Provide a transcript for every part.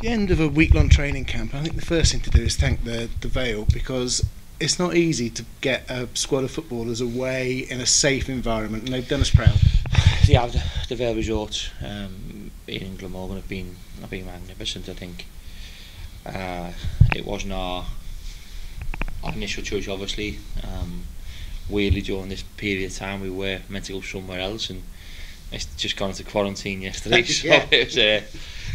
the end of a week-long training camp, I think the first thing to do is thank the Vale, because it's not easy to get a squad of footballers away in a safe environment, and they've done us proud. Yeah, the Vale resorts in Glamorgan have been magnificent. I think it wasn't our initial choice, obviously. Weirdly, during this period of time, we were meant to go somewhere else, and it's just gone into quarantine yesterday. So Yeah. it was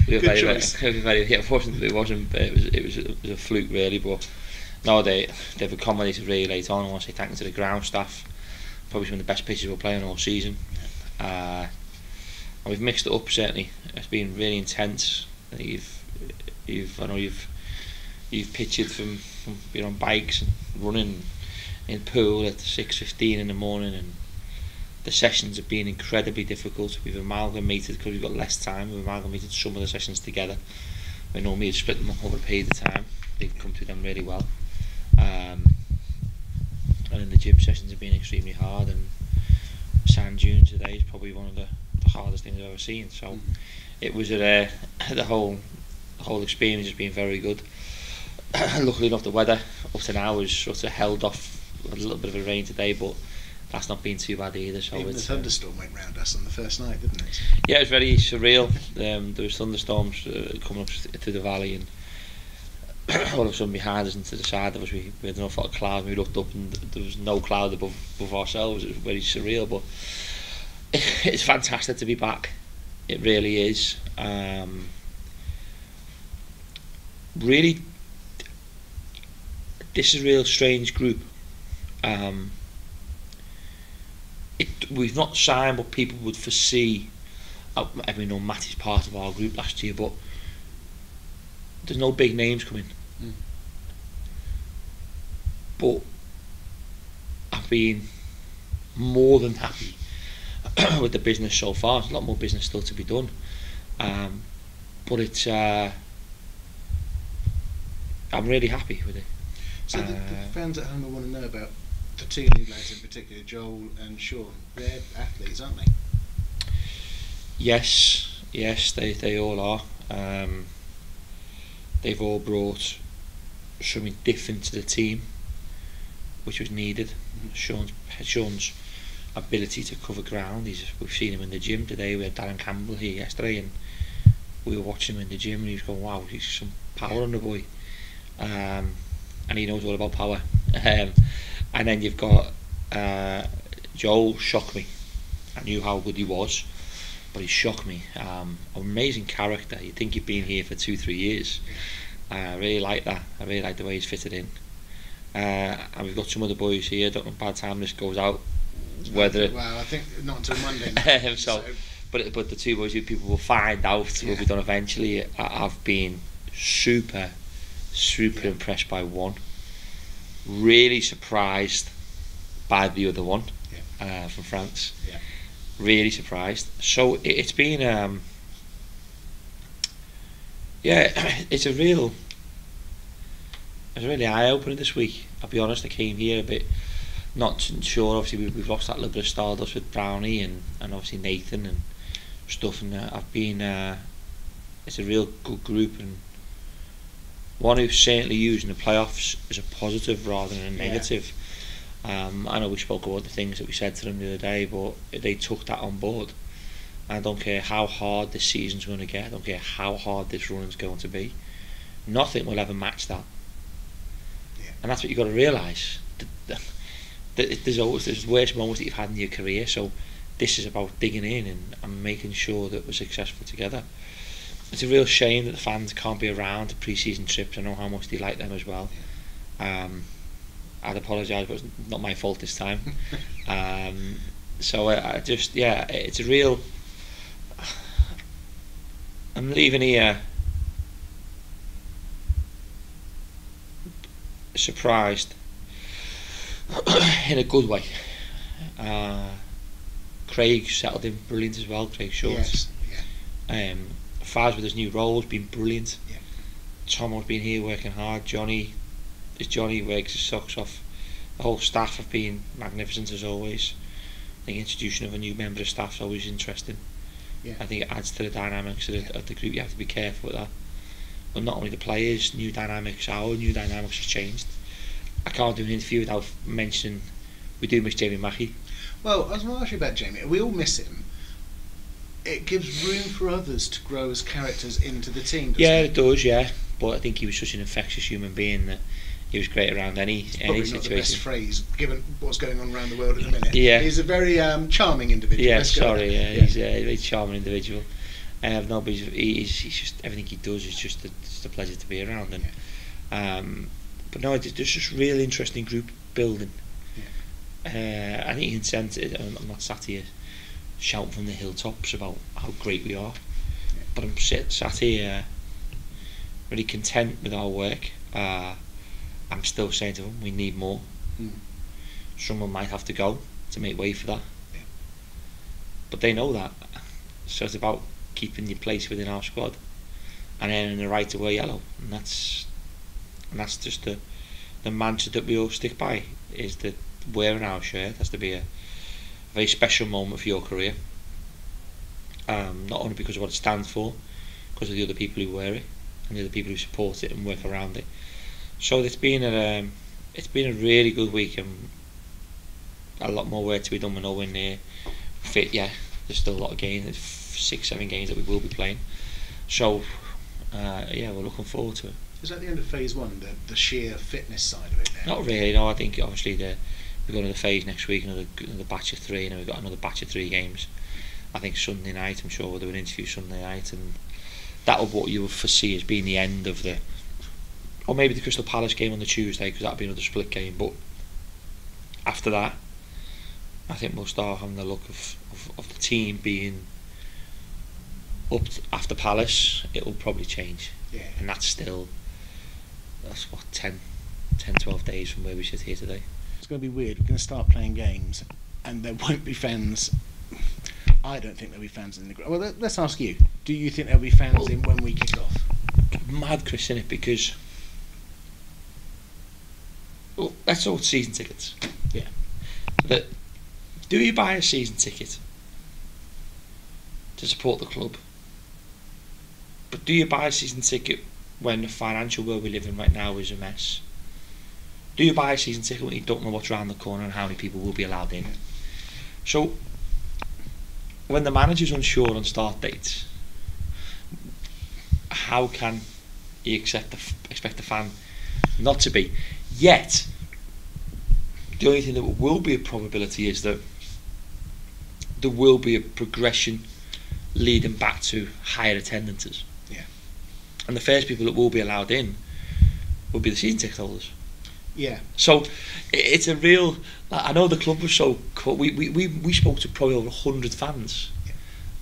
we were Good very, choice. it was a fluke really, but no, they've accommodated really late on. I want to say thank you to the ground staff. Probably some of the best pitches we're playing all season. And we've mixed it up certainly. It's been really intense. I know you've pictured from being on bikes and running in pool at 6:15 in the morning, and the sessions have been incredibly difficult. We've amalgamated, because we've got less time, we've amalgamated some of the sessions together. We normally split them up over a period of time. They've come through them really well. And then the gym sessions have been extremely hard, and sand dunes today is probably one of the hardest things I've ever seen. So it was the whole experience has been very good. Luckily enough, the weather up to now was sort of held off a little bit of a rain today, but that's not been too bad either. So Even the thunderstorm went round us on the first night, didn't it? Yeah, it was very surreal. There was thunderstorms coming up through the valley, and all of a sudden behind us and to the side of us we had an awful lot of clouds. We looked up and there was no cloud above ourselves. It was very surreal, but it's fantastic to be back. It really is. Really, this is a real strange group. We've not signed what people would foresee. I mean, no, Matt is part of our group last year, but there's no big names coming. But I've been more than happy with the business so far. There's a lot more business still to be done, but it's I'm really happy with it. So the fans at home will want to know about the two new lads in particular, Joel and Sean. They're athletes, aren't they? Yes, they all are. They've all brought something different to the team, which was needed. Sean's ability to cover ground. We've seen him in the gym today. We had Darren Campbell here yesterday, and we were watching him in the gym, and he was going, "Wow, he's some power on the boy," and he knows all about power. And then you've got Joel. Shocked me. I knew how good he was, but he shocked me. Amazing character. You'd think he'd been here for 2-3 years. I really like that. I really like the way he's fitted in. And we've got some other boys here. Don't know by the time this goes out whether. Well, I think not until Monday. Now, so, but the two boys who people will find out will be done eventually. I've been super impressed by one. Really surprised by the other one from France. Yeah. Really surprised. So it's been it's a really eye-opener this week. I'll be honest, I came here a bit not sure. Obviously we've lost that little bit of stardust with Brownie and obviously Nathan and stuff, and I've been it's a real good group, and one who's certainly using the playoffs as a positive rather than a negative. I know we spoke about the things that we said to them the other day, but they took that on board. I don't care how hard this season's going to get, I don't care how hard this run's going to be, nothing will ever match that. And that's what you've got to realise. There's worse moments that you've had in your career, so this is about digging in and making sure that we're successful together. It's a real shame that the fans can't be around the pre-season trips. I know how much they like them as well. I'd apologise, but it's not my fault this time. So I just, it's a real. I'm leaving here surprised in a good way. Craig settled in brilliant as well. Craig Shorts. Yes. Faz with his new role has been brilliant. Yeah. Tomo's been here working hard. Johnny works his socks off. The whole staff have been magnificent as always. The introduction of a new member of staff is always interesting. Yeah. I think it adds to the dynamics of the group. You have to be careful with that. but not only the players, new dynamics. Our new dynamics has changed. I can't do an interview without mentioning we do miss Jamie Mackey. Well, I was going to ask you about Jamie. We all miss him. It gives room for others to grow as characters into the team, doesn't Yeah, it does, yeah. But I think he was such an infectious human being that he was great around any Probably situation. not the best phrase, given what's going on around the world at the minute. Yeah. He's a very charming individual. Yeah, Let's go with that. yeah, he's a very charming individual. No, but he's just, everything he does is just a pleasure to be around. And but no, there's just really interesting group building. Yeah. I think you can sense it. I'm not sat here shouting from the hilltops about how great we are, but I'm sat here really content with our work. I'm still saying to them, we need more. Someone might have to go to make way for that, but they know that. So it's about keeping your place within our squad and earning the right to wear yellow, and that's just the mantra that we all stick by, is that wearing our shirt has to be a very special moment for your career, not only because of what it stands for, because of the other people who wear it and the other people who support it and work around it. So it's been a really good week, and a lot more work to be done. We're nowhere near fit yet. There's still a lot of games. There's 6-7 games that we will be playing. So we're looking forward to it. Is that the end of phase one, the sheer fitness side of it now? Not really, no. I think obviously we've got another phase next week, another batch of 3, and then we've got another batch of 3 games. I think Sunday night, I'm sure we'll do an interview Sunday night, and that'll what you would foresee as being the end of the, or maybe the Crystal Palace game on the Tuesday, because that'll be another split game. But after that, I think we'll start having the look of the team being up after Palace. It'll probably change, and that's what 10-12 days from where we sit here today. It's going to be weird. We're going to start playing games, and there won't be fans. I don't think there'll be fans in the ground. Well, let's ask you. Do you think there'll be fans in when we kick off? Mad, Chris, innit? Because let's talk season tickets. Yeah. Do you buy a season ticket to support the club? But do you buy a season ticket when the financial world we live in right now is a mess? Do you buy a season ticket when you don't know what's around the corner and how many people will be allowed in? So, when the manager's unsure on start dates, how can you expect the fan not to be? Yet, the only thing that will be a probability is that there will be a progression leading back to higher attendances. Yeah. And the first people that will be allowed in will be the season ticket holders. Yeah. So it's a real. I know the club was so cool. We spoke to probably over 100 fans. Yeah.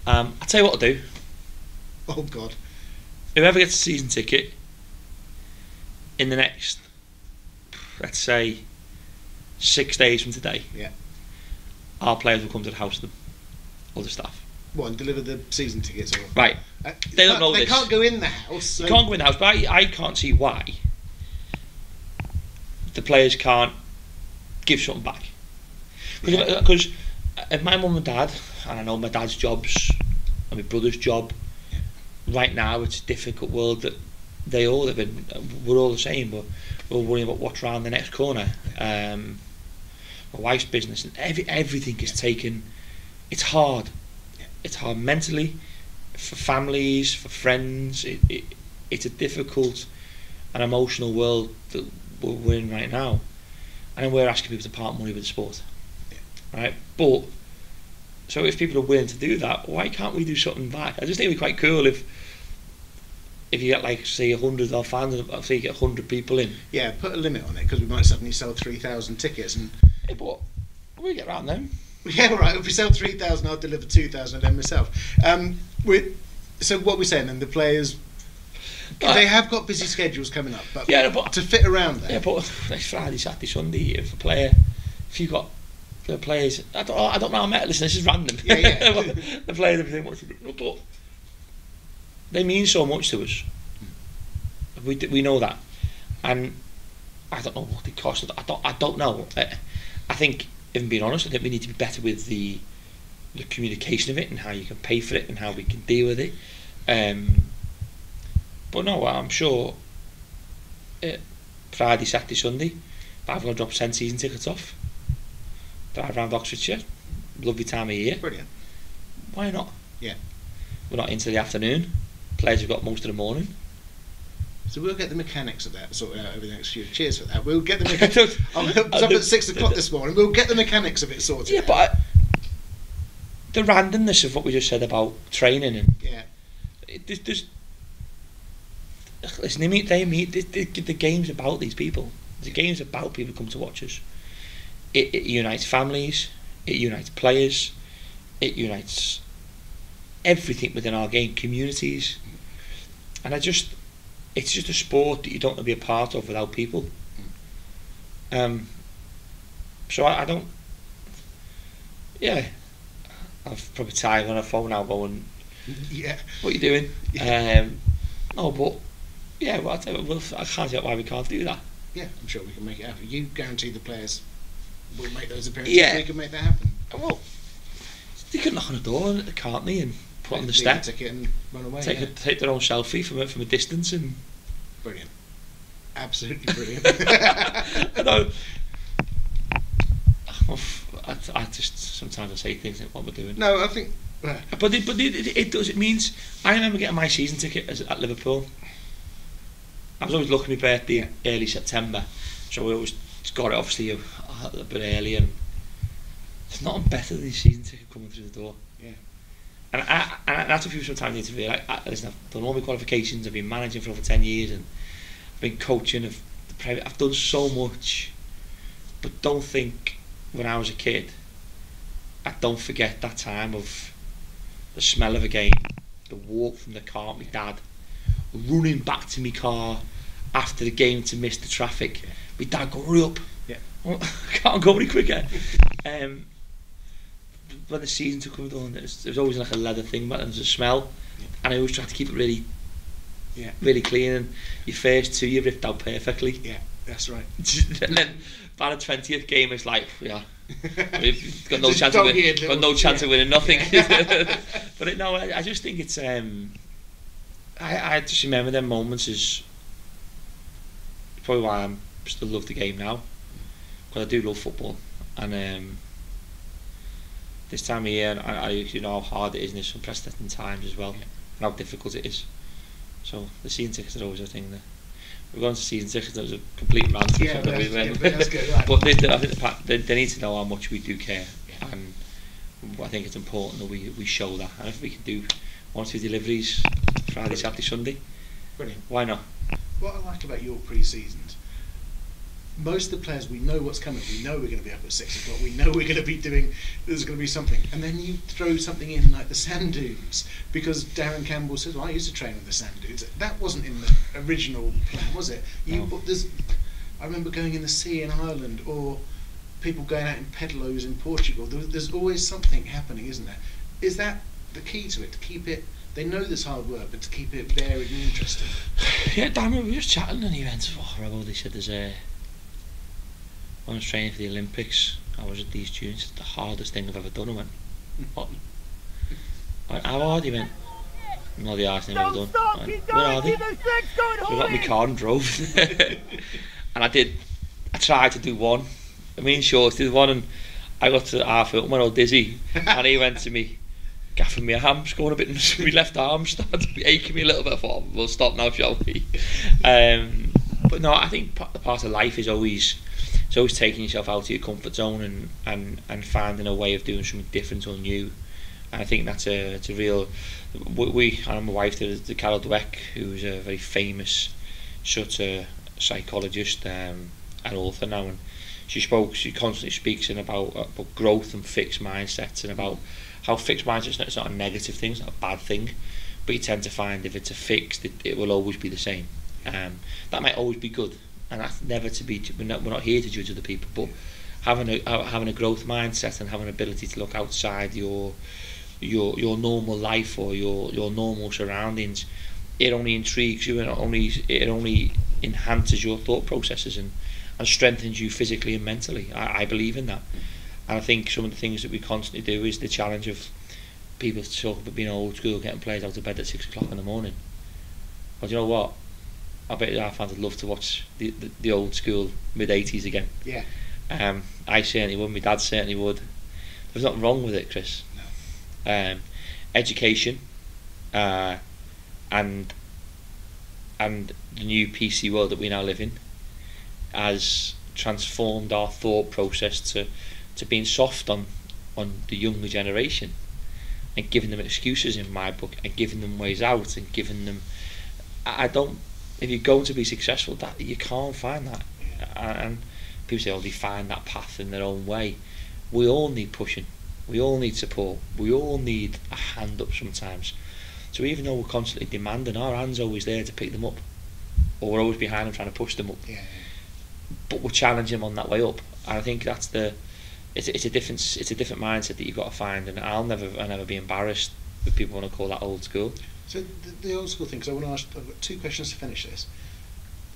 I'll tell you what I'll do. Oh God. Whoever gets a season ticket in the next, let's say, 6 days from today, our players will come to the house with them, all the staff. What, and deliver the season tickets? Or? Right. They don't know this. They can't go in the house. So. You can't go in the house, but I can't see why the players can't give something back. Because if my mum and dad, and I know my dad's jobs and my brother's job, right now it's a difficult world that they all live in. We're all the same, but we're worrying about what's around the next corner. My wife's business and everything is taken. It's hard. It's hard mentally, for families, for friends. It's a difficult and emotional world that we're in right now, and we're asking people to part money with the sport, right? But so if people are willing to do that, why can't we do something back? I just think it'd be quite cool if you get like say 100 of fans, and say you get 100 people in. Yeah, put a limit on it, because we might suddenly sell 3,000 tickets and. Yeah, but we get around them. Yeah, right. If we sell 3,000, I'll deliver 2,000 of them myself. So what we're saying then, the players, they have got busy schedules coming up, but to fit around that. Yeah, but next Friday, Saturday, Sunday, if you got the players, I don't know how I met. Listen, this is random. Yeah. The players, everything, but they mean so much to us. We know that, and I don't know what they cost. I don't know. I think, if I'm being honest, I think we need to be better with the communication of it and how you can pay for it and how we can deal with it. But no, I'm sure Friday, Saturday, Sunday, I'm going to drop 10 season tickets off. Drive around Oxfordshire. Lovely time of year. Brilliant. Why not? Yeah. We're not into the afternoon. Players have got most of the morning. So we'll get the mechanics of that sorted out over the next few. Cheers for that. We'll get the mechanics. I was up at 6 o'clock this morning. We'll get the mechanics of it sorted. Yeah, but the randomness of what we just said about training and there's listen, they meet the game's about these people. The game's about people who come to watch us. It unites families. It unites players. It unites everything within our game, communities, and it's just a sport that you don't want to be a part of without people. So I don't. Yeah, I've probably tired on a phone now going. Yeah. What are you doing? Yeah. No, but yeah, well, I can't see why we can't do that. Yeah, I'm sure we can make it happen. You guarantee the players will make those appearances. Yeah. We can make that happen. Well, they can knock on the door, can't they, and put on the step, ticket and run away. Take their own selfie from a distance and. Brilliant. Absolutely brilliant. I know. I just sometimes I say things like what we're doing. No, I think. But it does. It means I remember getting my season ticket at Liverpool. I was always looking at my birthday early September, so we always got it obviously a bit early, and there's nothing better than the season ticket coming through the door. Yeah. And that's what people sometimes need to realise. Listen, I've done all my qualifications. I've been managing for over 10 years, and I've been coaching. I've done so much, but don't think when I was a kid. I don't forget that time of the smell of a game, the walk from the car with my dad, running back to my car after the game to miss the traffic. My dad go, hurry up. Yeah. I can't go any quicker. When the season took come down, there was always like a leather thing, but there was a smell, and I always tried to keep it really clean. And your first two, you ripped out perfectly. Yeah, that's right. And then by the 20th game, it's like, we've got no chance of winning. Got no chance of winning nothing. But I just think it's. I just remember them moments as probably why I still love the game now, because I do love football, and this time of year I know how hard it is in this unprecedented times as well, and how difficult it is. So the season tickets are always a thing. We're going to season tickets. That was a complete rant. Yeah, but that's good. Right. But I think they need to know how much we do care, and I think it's important that we show that. And if we can do 1 or 2 deliveries Friday, Saturday, Sunday, brilliant. Why not? What I like about your pre-seasons, most of the players, we know what's coming. We know we're going to be up at 6 o'clock. We know we're going to be there's going to be something. And then you throw something in like the sand dunes, because Darren Campbell says, well, I used to train with the sand dunes. That wasn't in the original plan, was it? I remember going in the sea in Ireland, or people going out in pedlos in Portugal. There's always something happening, isn't there? Is that the key to it, to keep it? They know there's hard work, but to keep it varied and interesting. Yeah, damn it, we were just chatting and he went, they said there's when I was training for the Olympics, I was at these tunes, it's the hardest thing I've ever done. I went, what? How hard? He went, no, the hardest thing I've ever done. I went, where are they? So I got my car and drove. And I tried to do one. Me and Shorts did one, and I got to half it and went all dizzy. And he went to me, gaffing me arms, going a bit, and my left arm started aching me a little bit. I thought, we'll stop now, shall we? But no, I think the part of life is always taking yourself out of your comfort zone and finding a way of doing something different or new. And I think that's a real. We and my wife did the Karl, who's a very famous sort of psychologist and author now, and she constantly speaks about growth and fixed mindsets, and about how fixed mindsets, it's not a negative thing, it's not a bad thing, but you tend to find if it's a fixed, it will always be the same. That might always be good, and that's never to be. We're not here to judge other people, but having a growth mindset and having an ability to look outside your normal life or your normal surroundings, it only intrigues you, and it only enhances your thought processes and strengthens you physically and mentally. I believe in that. And I think some of the things that we constantly do is the challenge of people talk about being old school, getting players out of bed at 6 o'clock in the morning. Well, do you know what? I bet our fans would love to watch the old school mid-80s again. Yeah. I certainly would. My dad certainly would. There's nothing wrong with it, Chris. No. Education, and the new PC world that we now live in has transformed our thought process to being soft on the younger generation, and giving them excuses in my book, and giving them ways out, and giving them. I don't. If you're going to be successful, that you can't find that, and people say, "Oh, they find that path in their own way." We all need pushing. We all need support. We all need a hand up sometimes. So even though we're constantly demanding, our hand's always there to pick them up, or we're always behind them trying to push them up. Yeah. But we're challenging them on that way up, and I think that's it's a different mindset that you've got to find. And I'll never be embarrassed if people want to call that old school. So the old school thing, because I want to ask, I've got two questions to finish this.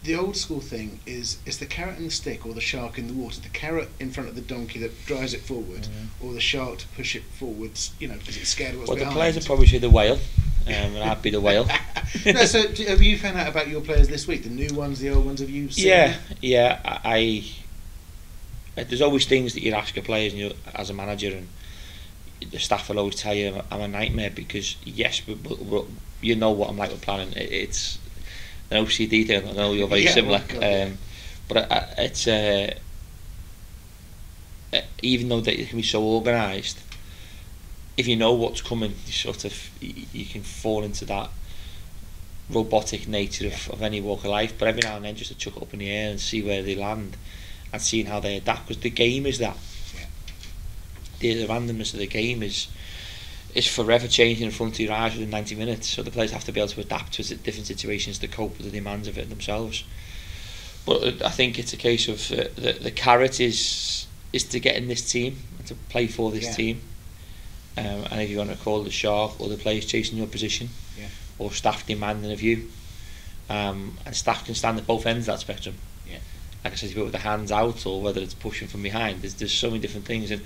The old school thing is the carrot and the stick, or the shark in the water. The carrot in front of the donkey that drives it forward, or the shark to push it forwards, because it's scared of what's behind. Well, the players would probably say the whale, and I'd be the whale. No, so have you found out about your players this week? The new ones, the old ones, have you seen? Yeah. I there's always things that you ask your players, and as a manager, and the staff will always tell you I'm a nightmare, because yes, you know what I'm like with planning. It's an OCD thing. I know you're very similar, but it's even though that it can be so organised, if you know what's coming, you can fall into that robotic nature of any walk of life. But every now and then, just to chuck it up in the air and see where they land, and seeing how they adapt, because the game is that. The randomness of the game is forever changing in front of your eyes within 90 minutes. So the players have to be able to adapt to different situations to cope with the demands of it themselves. But I think it's a case of the carrot is to get in this team and to play for this team. And if you want to call the shark, or the players chasing your position, or staff demanding of you, and staff can stand at both ends of that spectrum. Like I said, with the hands out, or whether it's pushing from behind, there's so many different things, and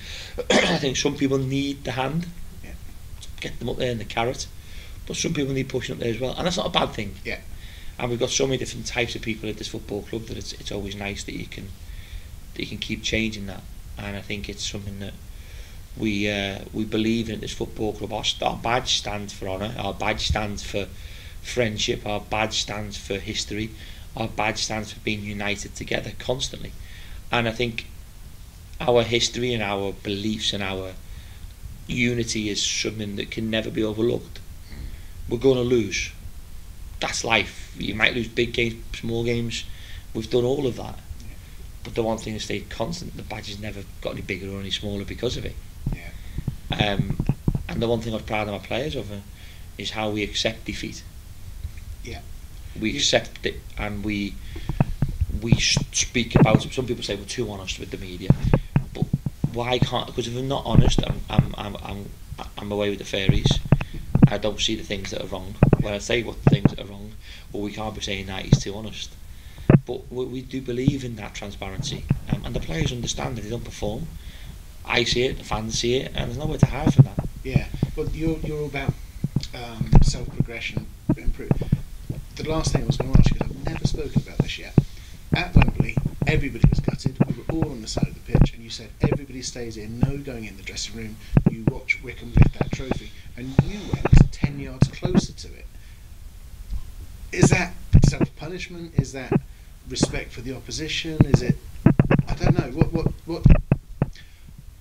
I think some people need the hand to get them up there in the carrot, but some people need pushing up there as well, and that's not a bad thing. And we've got so many different types of people at this football club that it's always nice that you can keep changing that. And I think it's something that we believe in at this football club. Our badge stands for honour, our badge stands for friendship, our badge stands for history, our badge stands for being united together constantly. And I think our history and our beliefs and our unity is something that can never be overlooked. We're going to lose. That's life. You might lose big games, small games. We've done all of that. But the one thing that stayed constant, the badge has never got any bigger or any smaller because of it. And the one thing I was proud of my players of is how we accept defeat. We accept it, and we speak about it. Some people say we're too honest with the media, but why can't? Because if I'm not honest, I'm away with the fairies. I don't see the things that are wrong. When I say what the things that are wrong, well, we can't be saying that he's too honest. But we do believe in that transparency, and the players understand that they don't perform. I see it, the fans see it, and there's nowhere to hide from that. Well, you're all about self-progression, improve. The last thing I was going to ask you, because I've never spoken about this yet. At Wembley, everybody was gutted. We were all on the side of the pitch, and you said everybody stays in, no going in the dressing room. You watch Wickham lift that trophy, and you went 10 yards closer to it. Is that self-punishment? Is that respect for the opposition? Is it? I don't know. What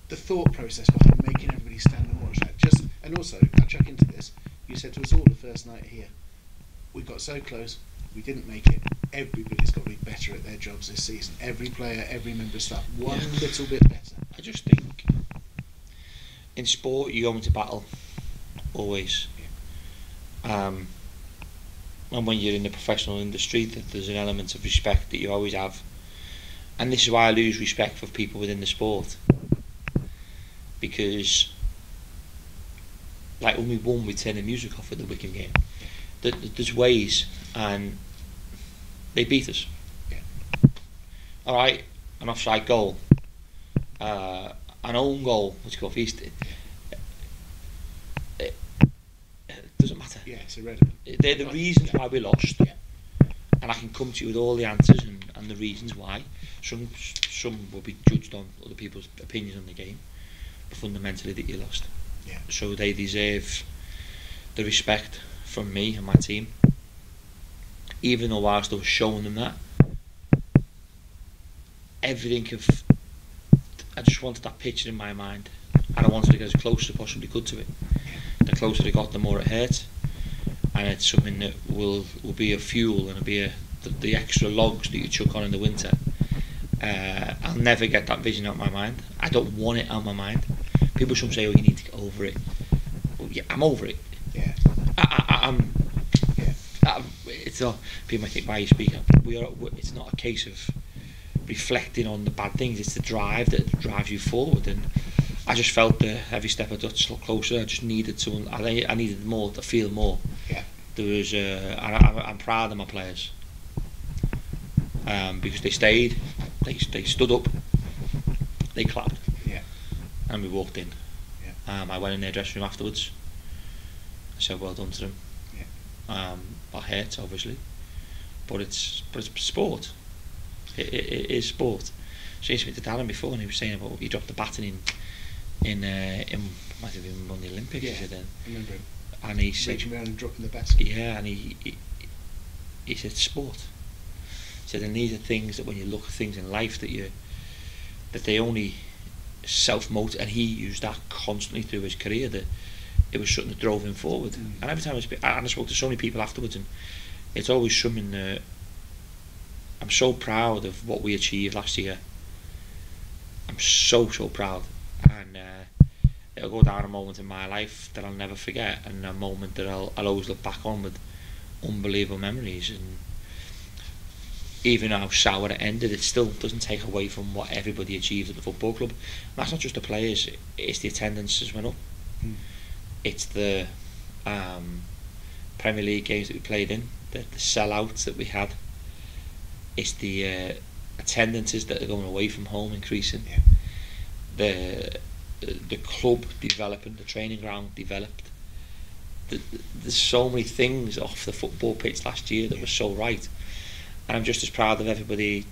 the thought process behind making everybody stand and watch that? And also, I'll chuck into this. You said to us all the first night here, we got so close, we didn't make it. Everybody's got to be better at their jobs this season. Every player, every member of staff, one little bit better. I just think in sport you go into battle always. And when you're in the professional industry, there's an element of respect that you always have. And this is why I lose respect for people within the sport. Because, like when we won, we turned the music off at the Wickham game. There's ways, and they beat us. Alright, an offside goal, an own goal, let's go feast. doesn't matter. Yeah, it's irrelevant. They're the reasons why we lost. Yeah. And I can come to you with all the answers and the reasons why. Some will be judged on other people's opinions on the game, but fundamentally that you lost. Yeah. So they deserve the respect from me and my team. Even though whilst I was showing them that, I just wanted that picture in my mind, and I wanted to get as close as I possibly could to it. The closer it got, the more it hurt, and it's something that will be a fuel and it'll be the extra logs that you chuck on in the winter. I'll never get that vision out of my mind. I don't want it out of my mind. People some say, "Oh, you need to get over it." Well, yeah, I'm over it. Yeah. I'm. Yeah. It's not. People might think, "Why you speak?" It's not a case of reflecting on the bad things. It's the drive that drives you forward, and I just felt that every step I got closer. I just needed to. I needed more to feel more. Yeah. There was. I'm proud of my players because they stayed. They stood up. They clapped. Yeah. And we walked in. Yeah. I went in their dressing room afterwards. I said, "Well done to them." Yeah. That hurts, obviously, but it's sport. It is sport. So I used to speak to Darren before, and he was saying about he dropped the baton in might have been won the Olympics. Yeah, Then. I remember him. And he said, reaching around and dropping the basket. yeah, and he said sport. He said, and these are things that when you look at things in life that they only self-motivate, and he used that constantly through his career, that it was something that drove him forward. And every time I spoke to so many people afterwards, and it's always something that I'm so proud of what we achieved last year. I'm so proud, and it'll go down a moment in my life that I'll never forget, and a moment that I'll always look back on with unbelievable memories. And even how sour it ended, it still doesn't take away from what everybody achieved at the football club. And that's not just the players; it's the attendances went up. It's the Premier League games that we played in, the sellouts that we had. It's the attendances that are going away from home increasing. Yeah. The club developing, the training ground developed. There's so many things off the football pitch last year that were so right, and I'm just as proud of everybody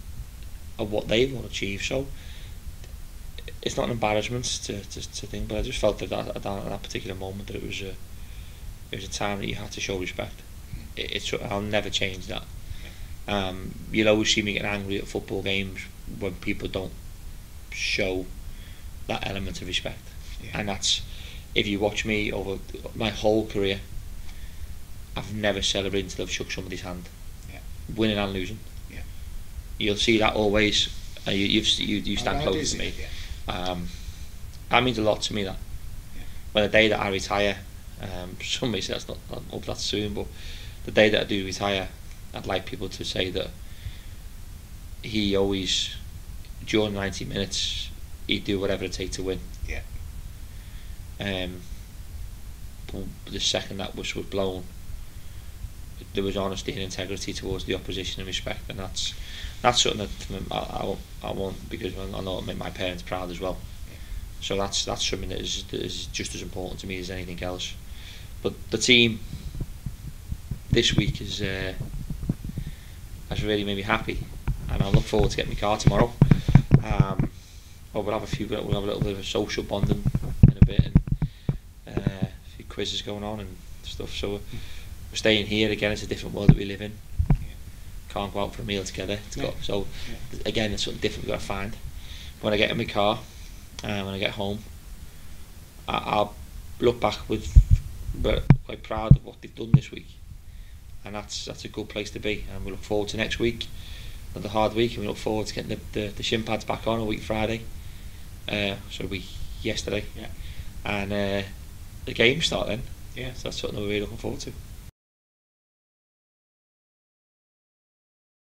of what they've all achieved. So it's not an embarrassment to think, but I just felt that at that particular moment that it was a time that you had to show respect. I'll never change that. You'll always see me getting angry at football games when people don't show that element of respect. And that's, if you watch me over my whole career, I've never celebrated until I've shook somebody's hand, winning and losing. You'll see that always. You stand close to me. That means a lot to me. That when the day that I retire, somebody says that's not up that soon, but the day that I do retire, I'd like people to say that he always, during 90 minutes, he'd do whatever it takes to win. But the second that whistle was blown, there was honesty and integrity towards the opposition and respect, and that's something that I want, because I know it'll make my parents proud as well. So that's something that is just as important to me as anything else. But the team this week has really made me happy, and I look forward to getting my car tomorrow. We'll have a little bit of a social bonding in a bit, and a few quizzes going on and stuff. So we're staying here again. It's a different world that we live in. Can't go out for a meal together. So again, it's something different we've got to find. When I get in my car, when I get home, I'll look back but quite proud of what they've done this week, and that's a good place to be. And we look forward to next week, another hard week, and we look forward to getting the shin pads back on a week Friday. So we yesterday, and the games start then. So that's something we're really looking forward to.